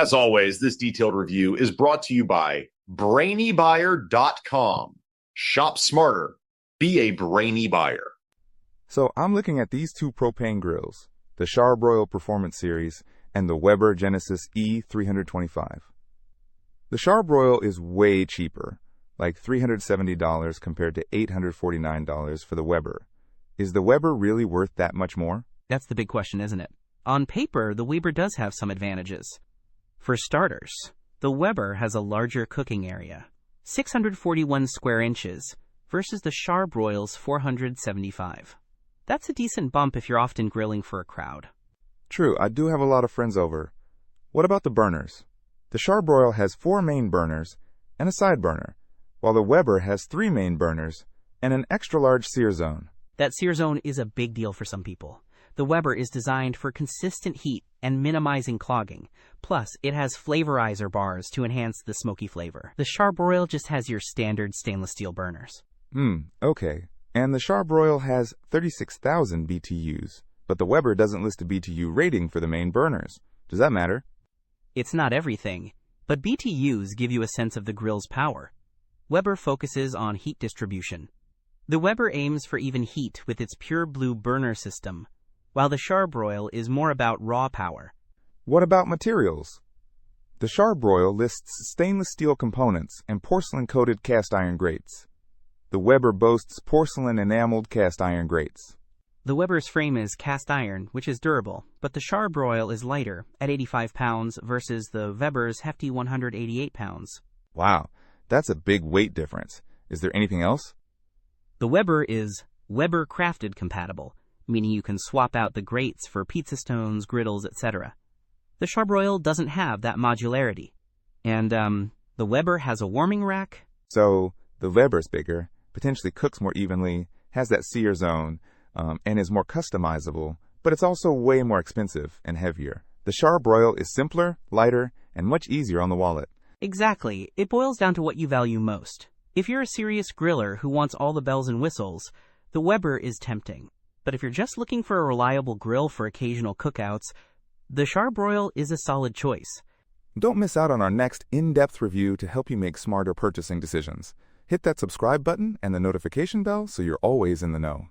As always, this detailed review is brought to you by BrainyBuyer.com. Shop smarter. Be a brainy buyer. So I'm looking at these two propane grills, the Char-Broil Performance Series and the Weber Genesis E-325. The Char-Broil is way cheaper, like $370 compared to $849 for the Weber. Is the Weber really worth that much more? That's the big question, isn't it? On paper, the Weber does have some advantages. For starters, the Weber has a larger cooking area, 641 square inches, versus the Char-Broil's 475. That's a decent bump if you're often grilling for a crowd. True, I do have a lot of friends over. What about the burners? The Char-Broil has 4 main burners and a side burner, while the Weber has 3 main burners and an extra-large sear zone. That sear zone is a big deal for some people. The Weber is designed for consistent heat and minimizing clogging. Plus, it has Flavorizer bars to enhance the smoky flavor. The Char-Broil just has your standard stainless steel burners. Okay. And the Char-Broil has 36,000 BTUs, but the Weber doesn't list a BTU rating for the main burners. Does that matter? It's not everything, but BTUs give you a sense of the grill's power. Weber focuses on heat distribution. The Weber aims for even heat with its pure blue burner system, while the Char-Broil is more about raw power. What about materials? The Char-Broil lists stainless steel components and porcelain-coated cast iron grates. The Weber boasts porcelain enameled cast iron grates. The Weber's frame is cast iron, which is durable, but the Char-Broil is lighter, at 85 pounds, versus the Weber's hefty 188 pounds. Wow, that's a big weight difference. Is there anything else? The Weber is Weber Crafted compatible, meaning you can swap out the grates for pizza stones, griddles, etc. The Char-Broil doesn't have that modularity. And, the Weber has a warming rack. So, the Weber's bigger, potentially cooks more evenly, has that sear zone, and is more customizable, but it's also way more expensive and heavier. The Char-Broil is simpler, lighter, and much easier on the wallet. Exactly. It boils down to what you value most. If you're a serious griller who wants all the bells and whistles, the Weber is tempting. But if you're just looking for a reliable grill for occasional cookouts, the Char-Broil is a solid choice. Don't miss out on our next in-depth review to help you make smarter purchasing decisions. Hit that subscribe button and the notification bell so you're always in the know.